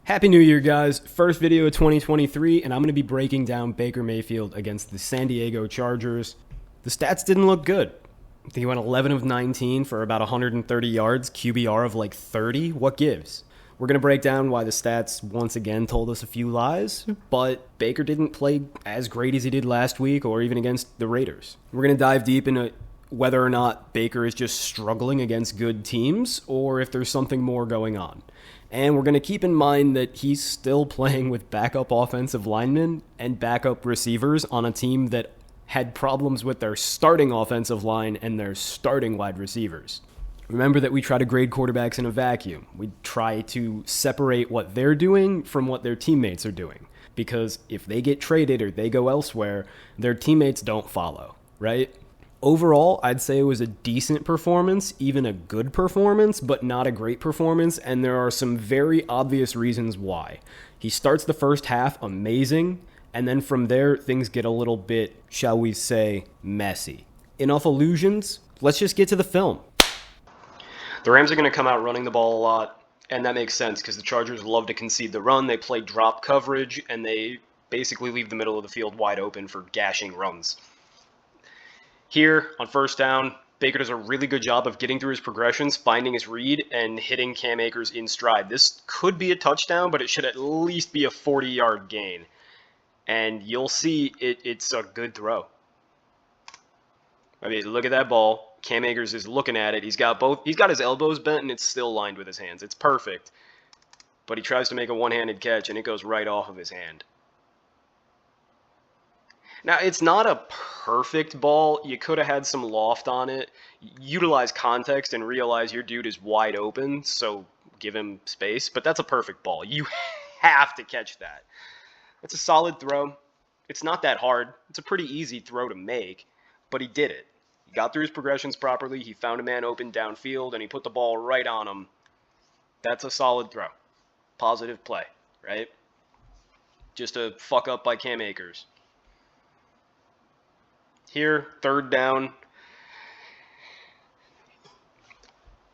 Happy New Year, guys. First video of 2023, and I'm going to be breaking down Baker Mayfield against the San Diego Chargers. The stats didn't look good. I think he went 11 of 19 for about 130 yards, QBR of like 30. What gives? We're going to break down why the stats once again told us a few lies, but Baker didn't play as great as he did last week or even against the Raiders. We're going to dive deep into whether or not Baker is just struggling against good teams or if there's something more going on. And we're going to keep in mind that he's still playing with backup offensive linemen and backup receivers on a team that had problems with their starting offensive line and their starting wide receivers. Remember that we try to grade quarterbacks in a vacuum. We try to separate what they're doing from what their teammates are doing. Because if they get traded or they go elsewhere, their teammates don't follow, right? Overall, I'd say it was a decent performance, even a good performance, but not a great performance, and there are some very obvious reasons why. He starts the first half amazing, and then from there, things get a little bit, shall we say, messy. Enough illusions, let's just get to the film. The Rams are going to come out running the ball a lot, and that makes sense because the Chargers love to concede the run. They play drop coverage, and they basically leave the middle of the field wide open for gashing runs. Here, on first down, Baker does a really good job of getting through his progressions, finding his read, and hitting Cam Akers in stride. This could be a touchdown, but it should at least be a 40-yard gain. And you'll see it's a good throw. I mean, look at that ball. Cam Akers is looking at it. He's got his elbows bent, and it's still lined with his hands. It's perfect. But he tries to make a one-handed catch, and it goes right off of his hand. Now, it's not a perfect ball. You could have had some loft on it. Utilize context and realize your dude is wide open, so give him space. But that's a perfect ball. You have to catch that. It's a solid throw. It's not that hard. It's a pretty easy throw to make, but he did it. He got through his progressions properly. He found a man open downfield, and he put the ball right on him. That's a solid throw. Positive play, right? Just a fuck up by Cam Akers. Here, third down.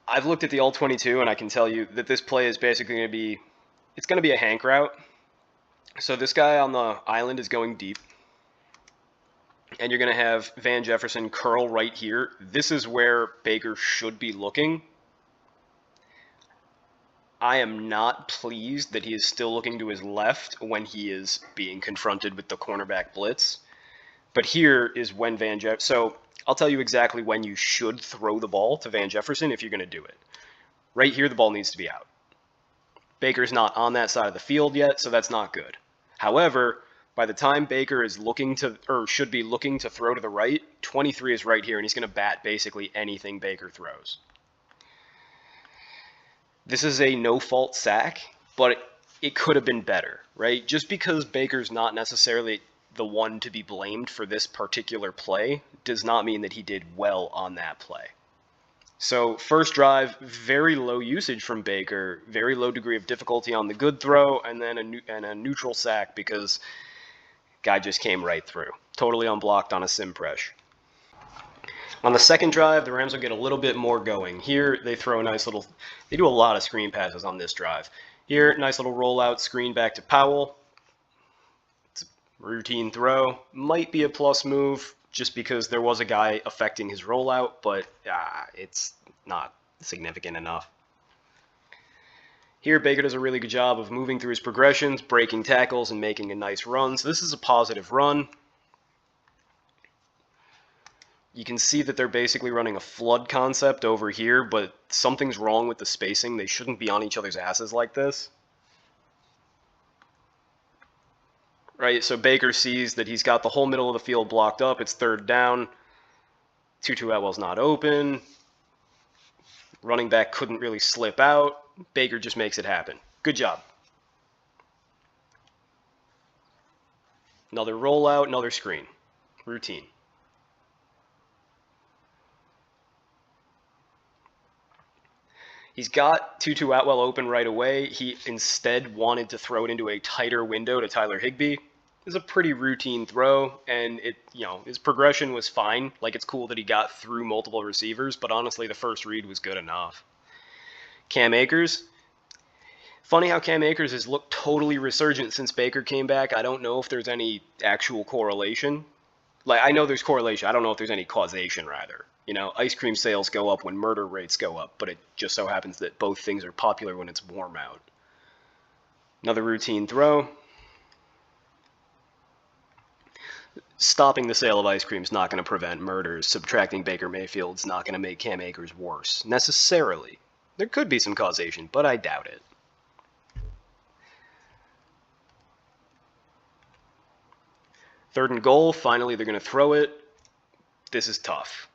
I've looked at the all-22, and I can tell you that this play is basically going to be a hank route. So this guy on the island is going deep. And you're going to have Van Jefferson curl right here. This is where Baker should be looking. I am not pleased that he is still looking to his left when he is being confronted with the cornerback blitz. But here is when so I'll tell you exactly when you should throw the ball to Van Jefferson if you're going to do it. Right here, the ball needs to be out. Baker's not on that side of the field yet, so that's not good. However, by the time Baker is should be looking to throw to the right, 23 is right here, and he's going to bat basically anything Baker throws. This is a no-fault sack, but it could have been better, right? Just because Baker's not necessarily the one to be blamed for this particular play does not mean that he did well on that play. So first drive, very low usage from Baker, very low degree of difficulty on the good throw, and then a neutral sack because guy just came right through. Totally unblocked on a sim press. On the second drive, the Rams will get a little bit more going. Here, they do a lot of screen passes on this drive. Here, nice little rollout, screen back to Powell. Routine throw. Might be a plus move just because there was a guy affecting his rollout, but it's not significant enough. Here, Baker does a really good job of moving through his progressions, breaking tackles, and making a nice run. So this is a positive run. You can see that they're basically running a flood concept over here, but something's wrong with the spacing. They shouldn't be on each other's asses like this. Right, so Baker sees that he's got the whole middle of the field blocked up. It's third down. Tutu Atwell's not open. Running back couldn't really slip out. Baker just makes it happen. Good job. Another rollout, another screen. Routine. He's got Tutu Atwell open right away. He instead wanted to throw it into a tighter window to Tyler Higbee. It's a pretty routine throw, and his progression was fine. Like, it's cool that he got through multiple receivers, but honestly, the first read was good enough. Cam Akers, Funny how Cam Akers has looked totally resurgent since Baker came back. I don't know if there's any actual correlation. Like, I know there's correlation. I don't know if there's any causation, rather. You know, ice cream sales go up when murder rates go up, but it just so happens that both things are popular when it's warm out. Another routine throw. Stopping the sale of ice cream is not going to prevent murders. Subtracting Baker Mayfield's not going to make Cam Akers worse, necessarily. There could be some causation, but I doubt it. Third and goal, finally they're going to throw it. This is tough,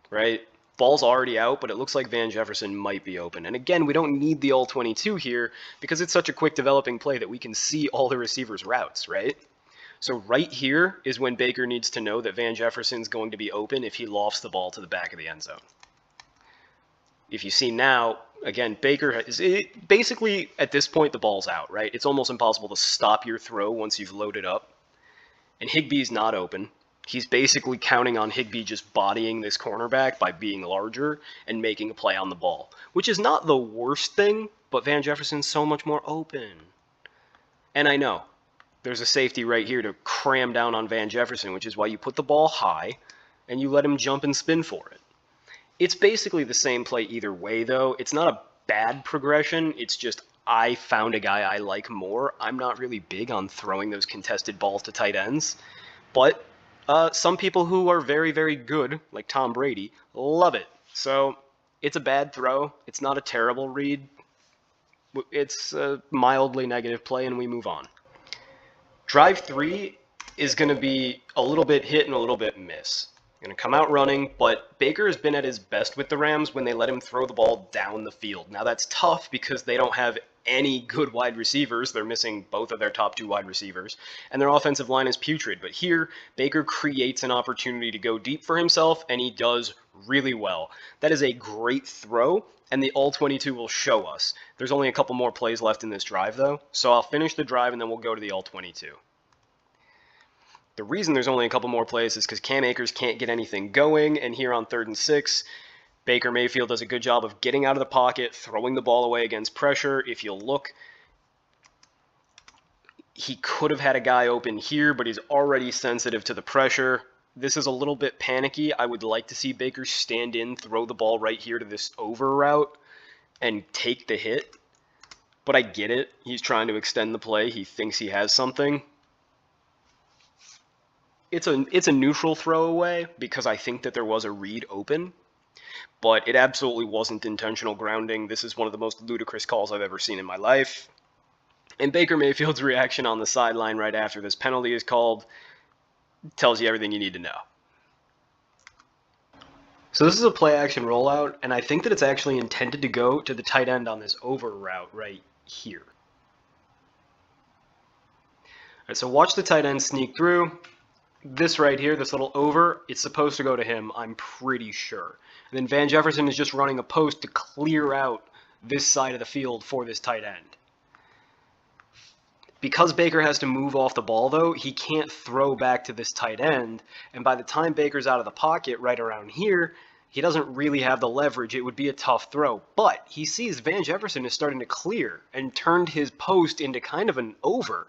right? Ball's already out, but it looks like Van Jefferson might be open. And again, we don't need the all-22 here because it's such a quick developing play that we can see all the receivers' routes, right? So right here is when Baker needs to know that Van Jefferson's going to be open if he lofts the ball to the back of the end zone. If you see now, again, Baker is basically at this point the ball's out, right? It's almost impossible to stop your throw once you've loaded up. And Higbee's not open. He's basically counting on Higbee just bodying this cornerback by being larger and making a play on the ball, which is not the worst thing, but Van Jefferson's so much more open. And I know, there's a safety right here to cram down on Van Jefferson, which is why you put the ball high and you let him jump and spin for it. It's basically the same play either way, though. It's not a bad progression. It's just I found a guy I like more. I'm not really big on throwing those contested balls to tight ends, but some people who are very, very good, like Tom Brady, love it. So it's a bad throw. It's not a terrible read. It's a mildly negative play, and we move on. Drive 3 is going to be a little bit hit and a little bit miss. Going to come out running, but Baker has been at his best with the Rams when they let him throw the ball down the field. Now that's tough because they don't have any good wide receivers. They're missing both of their top 2 wide receivers, and their offensive line is putrid. But here, Baker creates an opportunity to go deep for himself, and he does really well. That is a great throw, and the all-22 will show us. There's only a couple more plays left in this drive, though, so I'll finish the drive, and then we'll go to the all-22. The reason there's only a couple more plays is because Cam Akers can't get anything going, and here on 3rd and 6, Baker Mayfield does a good job of getting out of the pocket, throwing the ball away against pressure. If you'll look, he could have had a guy open here, but he's already sensitive to the pressure. This is a little bit panicky. I would like to see Baker stand in, throw the ball right here to this over route, and take the hit. But I get it. He's trying to extend the play. He thinks he has something. It's a neutral throwaway because I think that there was a read open, but it absolutely wasn't intentional grounding. This is one of the most ludicrous calls I've ever seen in my life. And Baker Mayfield's reaction on the sideline right after this penalty is called tells you everything you need to know. So this is a play action rollout, and I think that it's actually intended to go to the tight end on this over route right here. All right, so watch the tight end sneak through. This right here, this little over, it's supposed to go to him, I'm pretty sure. And then Van Jefferson is just running a post to clear out this side of the field for this tight end. Because Baker has to move off the ball, though, he can't throw back to this tight end. And by the time Baker's out of the pocket right around here, he doesn't really have the leverage. It would be a tough throw. But he sees Van Jefferson is starting to clear and turned his post into kind of an over.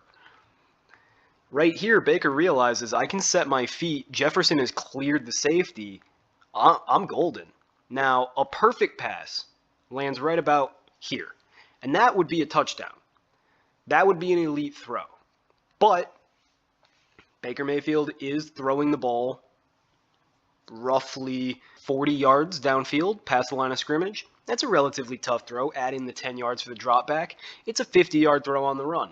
Right here, Baker realizes I can set my feet. Jefferson has cleared the safety. I'm golden. Now, a perfect pass lands right about here. And that would be a touchdown. That would be an elite throw. But Baker Mayfield is throwing the ball roughly 40 yards downfield past the line of scrimmage. That's a relatively tough throw. Add in the 10 yards for the drop back. It's a 50-yard throw on the run.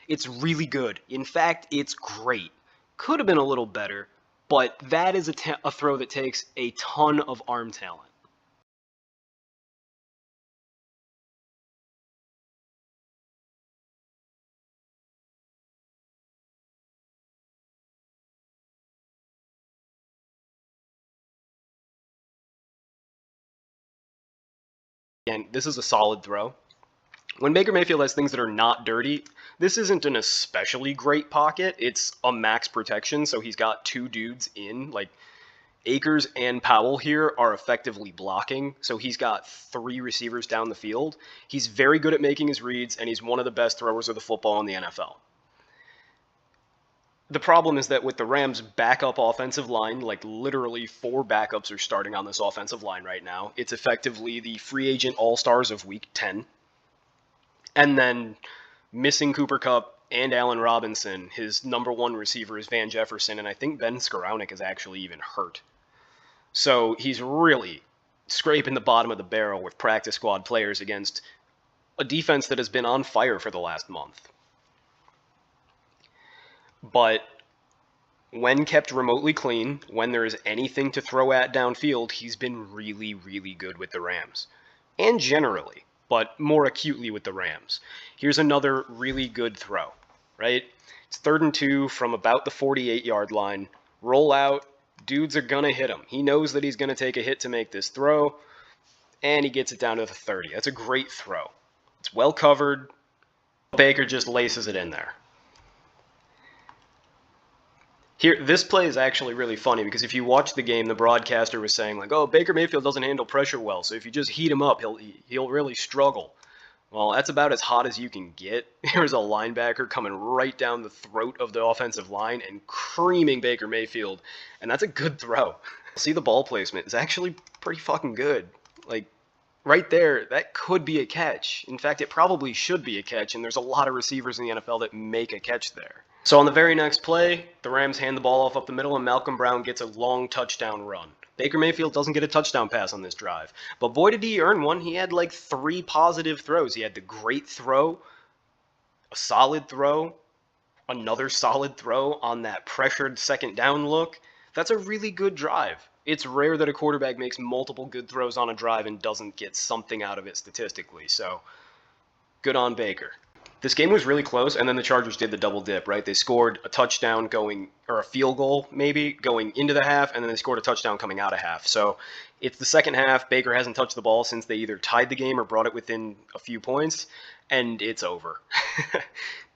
It's really good. In fact, it's great. Could have been a little better, but that is a throw that takes a ton of arm talent. And this is a solid throw. When Baker Mayfield has things that are not dirty, this isn't an especially great pocket. It's a max protection, so he's got 2 dudes in. Like, Akers and Powell here are effectively blocking, so he's got 3 receivers down the field. He's very good at making his reads, and he's one of the best throwers of the football in the NFL. The problem is that with the Rams' backup offensive line, like literally 4 backups are starting on this offensive line right now. It's effectively the free agent all-stars of Week 10. And then missing Cooper Kupp and Allen Robinson, his number 1 receiver is Van Jefferson, and I think Ben Skoranek is actually even hurt. So he's really scraping the bottom of the barrel with practice squad players against a defense that has been on fire for the last month. But when kept remotely clean, when there is anything to throw at downfield, he's been really, really good with the Rams. And generally, but more acutely with the Rams. Here's another really good throw, right? It's 3rd and 2 from about the 48-yard line. Roll out. Dudes are going to hit him. He knows that he's going to take a hit to make this throw, and he gets it down to the 30. That's a great throw. It's well covered. Baker just laces it in there. Here, this play is actually really funny because if you watch the game, the broadcaster was saying like, "Oh, Baker Mayfield doesn't handle pressure well, so if you just heat him up, he'll really struggle." Well, that's about as hot as you can get. Here's a linebacker coming right down the throat of the offensive line and creaming Baker Mayfield, and that's a good throw. See, the ball placement is actually pretty fucking good. Like, right there, that could be a catch. In fact, it probably should be a catch, and there's a lot of receivers in the NFL that make a catch there. So on the very next play, the Rams hand the ball off up the middle, and Malcolm Brown gets a long touchdown run. Baker Mayfield doesn't get a touchdown pass on this drive. But boy, did he earn one. He had like 3 positive throws. He had the great throw, a solid throw, another solid throw on that pressured second down look. That's a really good drive. It's rare that a quarterback makes multiple good throws on a drive and doesn't get something out of it statistically. So good on Baker. This game was really close, and then the Chargers did the double dip, right? They scored a touchdown or a field goal maybe, going into the half, and then they scored a touchdown coming out of half. So it's the second half. Baker hasn't touched the ball since they either tied the game or brought it within a few points, and it's over.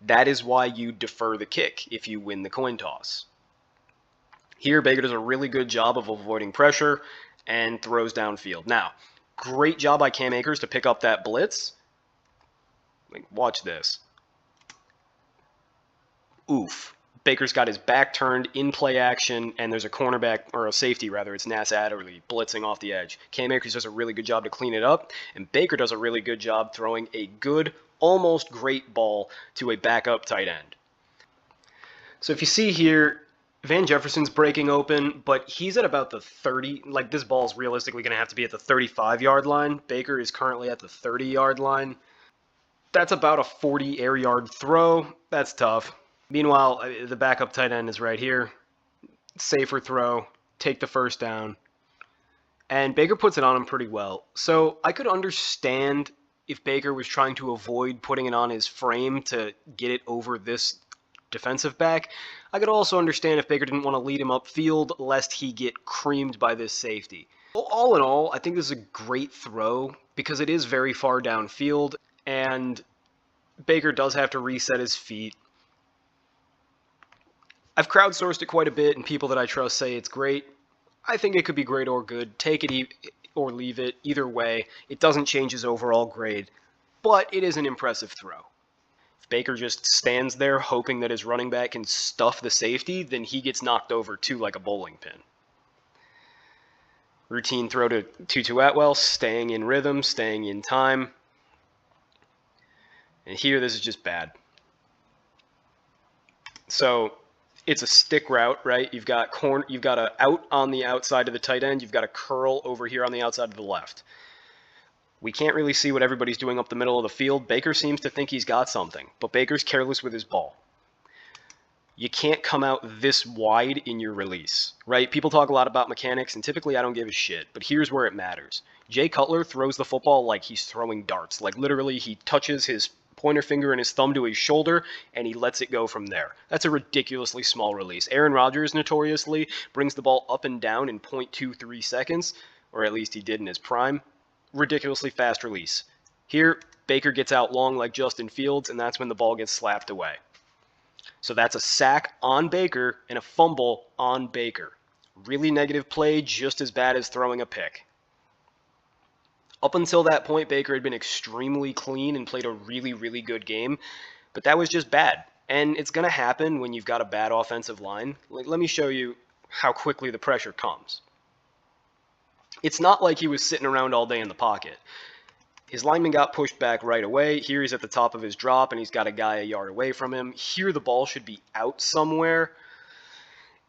That is why you defer the kick if you win the coin toss. Here, Baker does a really good job of avoiding pressure and throws downfield. Now, great job by Cam Akers to pick up that blitz. Like, watch this. Oof. Baker's got his back turned in play action, and there's a cornerback, or a safety rather, it's Nas Adderley blitzing off the edge. Cam Akers does a really good job to clean it up, and Baker does a really good job throwing a good, almost great ball to a backup tight end. So if you see here, Van Jefferson's breaking open, but he's at about the 30, like this ball's realistically going to have to be at the 35-yard line. Baker is currently at the 30-yard line. That's about a 40 air yard throw. That's tough. Meanwhile, the backup tight end is right here. Safer throw. Take the first down. And Baker puts it on him pretty well. So I could understand if Baker was trying to avoid putting it on his frame to get it over this defensive back. I could also understand if Baker didn't want to lead him upfield lest he get creamed by this safety. All in all, I think this is a great throw because it is very far downfield. And Baker does have to reset his feet. I've crowdsourced it quite a bit, and people that I trust say it's great. I think it could be great or good. Take it or leave it. Either way, it doesn't change his overall grade, but it is an impressive throw. If Baker just stands there hoping that his running back can stuff the safety, then he gets knocked over too like a bowling pin. Routine throw to Tutu Atwell, staying in rhythm, staying in time. And here, this is just bad. So it's a stick route, right? You've got a out on the outside of the tight end. You've got a curl over here on the outside of the left. We can't really see what everybody's doing up the middle of the field. Baker seems to think he's got something, but Baker's careless with his ball. You can't come out this wide in your release, right? People talk a lot about mechanics, and typically I don't give a shit, but here's where it matters. Jay Cutler throws the football like he's throwing darts. Like literally he touches his pointer finger and his thumb to his shoulder, and he lets it go from there. That's a ridiculously small release. Aaron Rodgers notoriously brings the ball up and down in 0.23 seconds, or at least he did in his prime. Ridiculously fast release. Here, Baker gets out long like Justin Fields, and that's when the ball gets slapped away. So that's a sack on Baker and a fumble on Baker. Really negative play, just as bad as throwing a pick. Up until that point, Baker had been extremely clean and played a really, really good game, but that was just bad. And it's going to happen when you've got a bad offensive line. Let me show you how quickly the pressure comes. It's not like he was sitting around all day in the pocket. His lineman got pushed back right away. Here he's at the top of his drop, and he's got a guy a yard away from him. Here the ball should be out somewhere.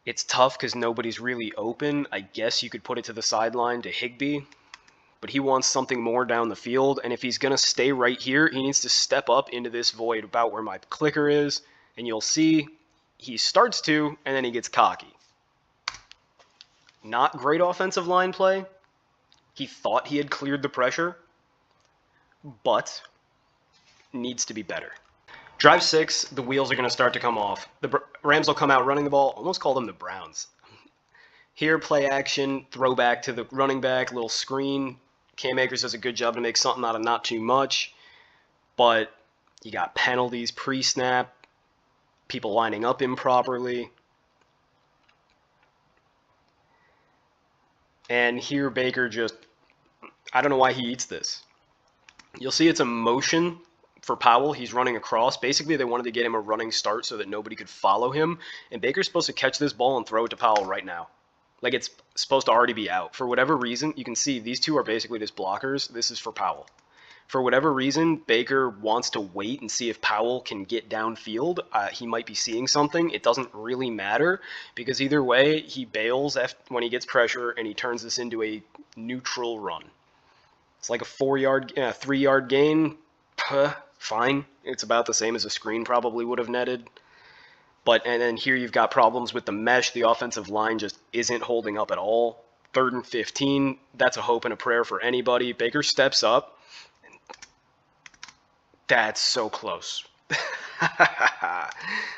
It's tough because nobody's really open. I guess you could put it to the sideline to Higbee, but he wants something more down the field, and if he's going to stay right here, he needs to step up into this void about where my clicker is, and you'll see he starts to, and then he gets cocky. Not great offensive line play. He thought he had cleared the pressure, but needs to be better. Drive 6, the wheels are going to start to come off. The Rams will come out running the ball. Almost call them the Browns. Here, play action, throwback to the running back, little screen. Cam Akers does a good job to make something out of not too much. But you got penalties pre-snap, people lining up improperly. And here, Baker just, I don't know why he eats this. You'll see it's a motion for Powell. He's running across. Basically, they wanted to get him a running start so that nobody could follow him. And Baker's supposed to catch this ball and throw it to Powell right now. Like, it's supposed to already be out. For whatever reason, you can see these two are basically just blockers. This is for Powell. For whatever reason, Baker wants to wait and see if Powell can get downfield. He might be seeing something. It doesn't really matter because either way, he bails when he gets pressure and he turns this into a neutral run. It's like a 3-yard gain. Fine. It's about the same as a screen probably would have netted. And then here you've got problems with the mesh. The offensive line just isn't holding up at all. 3rd and 15. That's a hope and a prayer for anybody. Baker steps up. That's so close.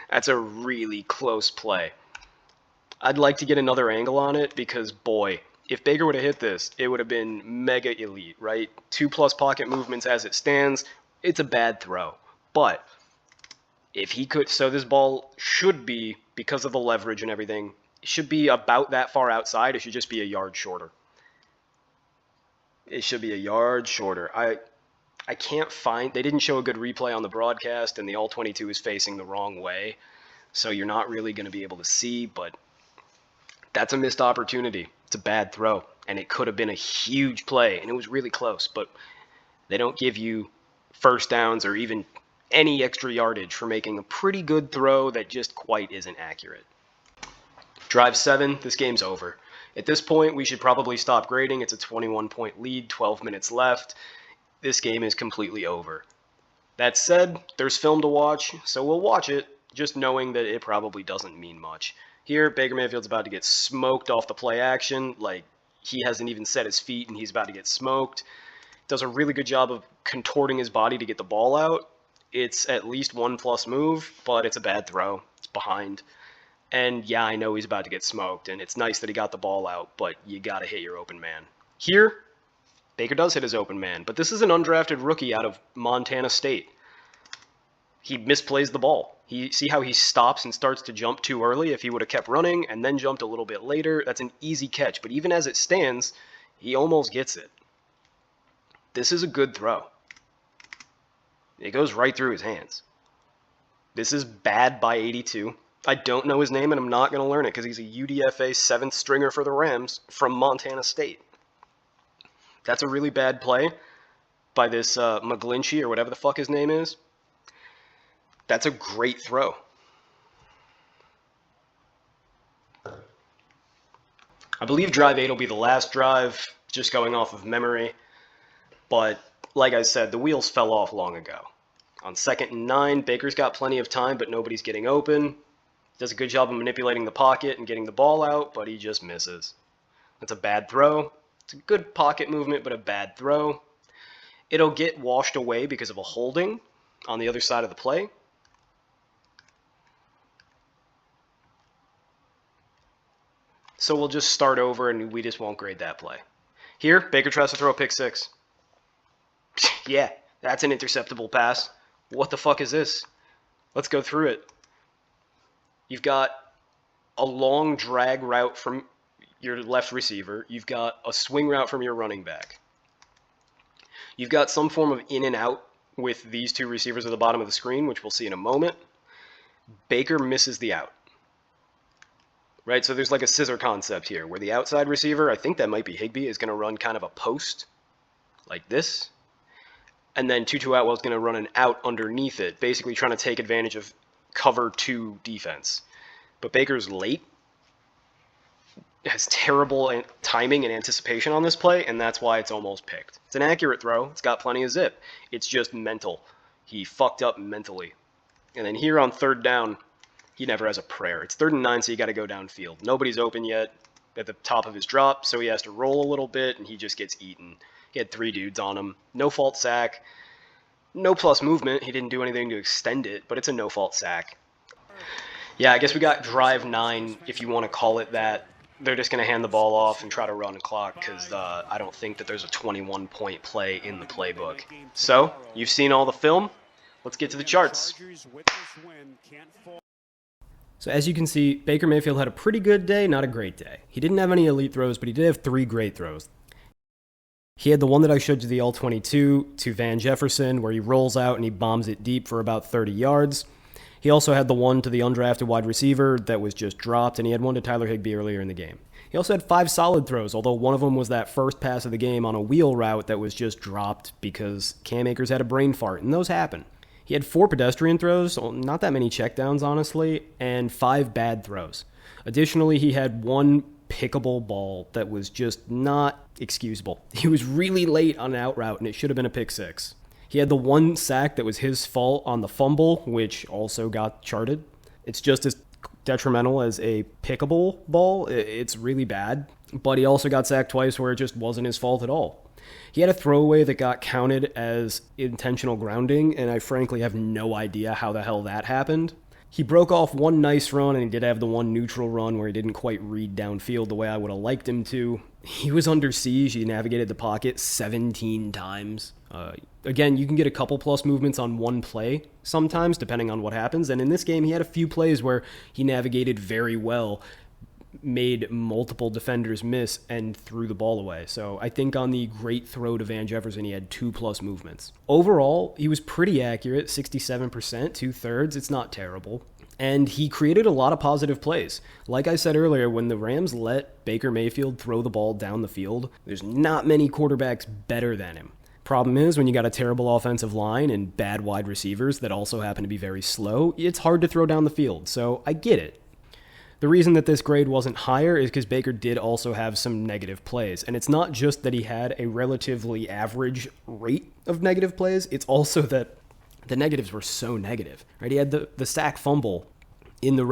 That's a really close play. I'd like to get another angle on it because, boy, if Baker would have hit this, it would have been mega elite, right? 2+ pocket movements as it stands. It's a bad throw. But if he could, so this ball should be, because of the leverage and everything, it should be about that far outside. It should just be a yard shorter. It should be a yard shorter. I can't find, they didn't show a good replay on the broadcast, and the All-22 is facing the wrong way, so you're not really going to be able to see, but that's a missed opportunity. It's a bad throw, and it could have been a huge play, and it was really close, but they don't give you first downs or even any extra yardage for making a pretty good throw that just quite isn't accurate. Drive 7, this game's over. At this point, we should probably stop grading. It's a 21-point lead, 12 minutes left. This game is completely over. That said, there's film to watch, so we'll watch it, just knowing that it probably doesn't mean much. Here, Baker Mayfield's about to get smoked off the play action, like he hasn't even set his feet and he's about to get smoked. Does a really good job of contorting his body to get the ball out. It's at least 1+ move, but it's a bad throw. It's behind. And yeah, I know he's about to get smoked, and it's nice that he got the ball out, but you gotta hit your open man. Here, Baker does hit his open man, but this is an undrafted rookie out of Montana State. He misplays the ball. See how he stops and starts to jump too early? If he would have kept running and then jumped a little bit later, that's an easy catch. But even as it stands, he almost gets it. This is a good throw. It goes right through his hands. This is bad by 82. I don't know his name, and I'm not going to learn it because he's a UDFA 7th stringer for the Rams from Montana State. That's a really bad play by this McGlinchey or whatever the fuck his name is. That's a great throw. I believe drive 8 will be the last drive, just going off of memory. But like I said, the wheels fell off long ago. On 2nd and 9, Baker's got plenty of time, but nobody's getting open. Does a good job of manipulating the pocket and getting the ball out, but he just misses. That's a bad throw. It's a good pocket movement, but a bad throw. It'll get washed away because of a holding on the other side of the play. So we'll just start over and we just won't grade that play. Here, Baker tries to throw a pick 6. Yeah, that's an interceptable pass. What the fuck is this? Let's go through it. You've got a long drag route from your left receiver. You've got a swing route from your running back. You've got some form of in and out with these two receivers at the bottom of the screen, which we'll see in a moment. Baker misses the out. Right, so there's like a scissor concept here, where the outside receiver, I think that might be Higbee, is going to run kind of a post, like this. And then Tutu Atwell's going to run an out underneath it, basically trying to take advantage of cover 2 defense. But Baker's late, has terrible timing and anticipation on this play, and that's why it's almost picked. It's an accurate throw. It's got plenty of zip. It's just mental. He fucked up mentally. And then here on third down, he never has a prayer. It's 3rd and 9, so you got to go downfield. Nobody's open yet at the top of his drop, so he has to roll a little bit, and he just gets eaten. He had 3 dudes on him. No fault sack. No plus movement. He didn't do anything to extend it, but it's a no fault sack. Yeah, I guess we got drive 9, if you want to call it that. They're just going to hand the ball off and try to run the clock because I don't think that there's a 21-point play in the playbook. So, you've seen all the film. Let's get to the charts. So as you can see, Baker Mayfield had a pretty good day, not a great day. He didn't have any elite throws, but he did have 3 great throws. He had the one that I showed you, the L22 to Van Jefferson, where he rolls out and he bombs it deep for about 30 yards. He also had the one to the undrafted wide receiver that was just dropped, and he had one to Tyler Higbee earlier in the game. He also had 5 solid throws, although one of them was that first pass of the game on a wheel route that was just dropped because Cam Akers had a brain fart, and those happen. He had 4 pedestrian throws, not that many checkdowns, honestly, and 5 bad throws. Additionally, he had 1 pickable ball that was just not excusable. He was really late on an out route, and it should have been a pick 6. He had the 1 sack that was his fault on the fumble, which also got charted. It's just as detrimental as a pickable ball. It's really bad. But he also got sacked twice where it just wasn't his fault at all. He had a throwaway that got counted as intentional grounding, and I frankly have no idea how the hell that happened. He broke off 1 nice run, and he did have the 1 neutral run where he didn't quite read downfield the way I would have liked him to. He was under siege. He navigated the pocket 17 times. Again, you can get a couple plus movements on 1 play sometimes, depending on what happens. And in this game, he had a few plays where he navigated very well, made multiple defenders miss, and threw the ball away. So I think on the great throw to Van Jefferson, he had 2 plus movements. Overall, he was pretty accurate, 67%, 2/3. It's not terrible. And he created a lot of positive plays. Like I said earlier, when the Rams let Baker Mayfield throw the ball down the field, there's not many quarterbacks better than him. Problem is, when you got a terrible offensive line and bad wide receivers that also happen to be very slow, it's hard to throw down the field. So I get it. The reason that this grade wasn't higher is because Baker did also have some negative plays. And it's not just that he had a relatively average rate of negative plays, it's also that the negatives were so negative. Right? He had the sack fumble in the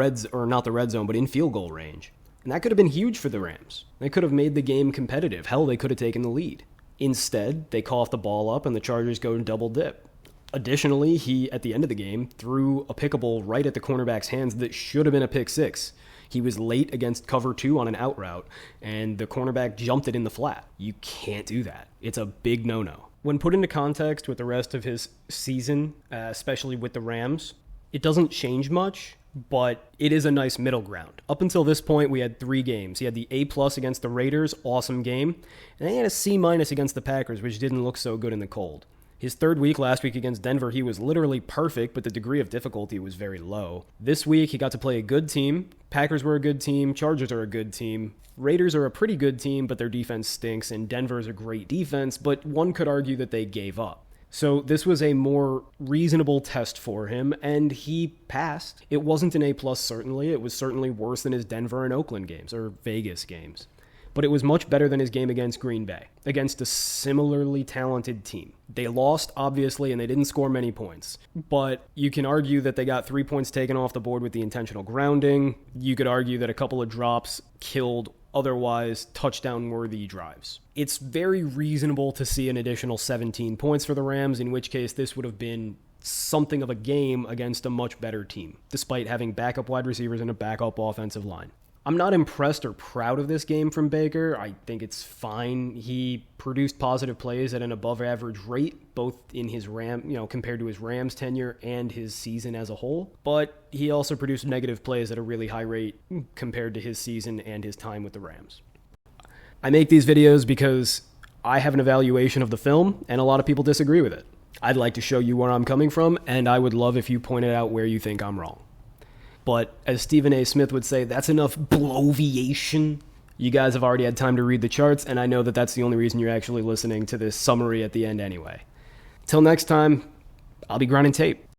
not the red zone, but in field goal range. And that could have been huge for the Rams. They could have made the game competitive. Hell, they could have taken the lead. Instead, they cough the ball up and the Chargers go and double dip. Additionally, he, at the end of the game, threw a pickable right at the cornerback's hands that should have been a pick 6. He was late against cover 2 on an out route, and the cornerback jumped it in the flat. You can't do that. It's a big no-no. When put into context with the rest of his season, especially with the Rams, it doesn't change much, but it is a nice middle ground. Up until this point, we had 3 games. He had the A+ against the Raiders, awesome game, and then he had a C- against the Packers, which didn't look so good in the cold. His 3rd week last week against Denver, he was literally perfect, but the degree of difficulty was very low. This week, he got to play a good team. Packers were a good team. Chargers are a good team. Raiders are a pretty good team, but their defense stinks, and Denver is a great defense, but one could argue that they gave up. So this was a more reasonable test for him, and he passed. It wasn't an A+, certainly. It was certainly worse than his Denver and Oakland games, or Vegas games. But it was much better than his game against Green Bay, against a similarly talented team. They lost, obviously, and they didn't score many points. But you can argue that they got 3 points taken off the board with the intentional grounding. You could argue that a couple of drops killed otherwise touchdown-worthy drives. It's very reasonable to see an additional 17 points for the Rams, in which case this would have been something of a game against a much better team, despite having backup wide receivers and a backup offensive line. I'm not impressed or proud of this game from Baker. I think it's fine. He produced positive plays at an above-average rate, both in his compared to his Rams tenure and his season as a whole. But he also produced negative plays at a really high rate compared to his season and his time with the Rams. I make these videos because I have an evaluation of the film, and a lot of people disagree with it. I'd like to show you where I'm coming from, and I would love if you pointed out where you think I'm wrong. But as Stephen A. Smith would say, that's enough bloviation. You guys have already had time to read the charts, and I know that that's the only reason you're actually listening to this summary at the end anyway. Till next time, I'll be grinding tape.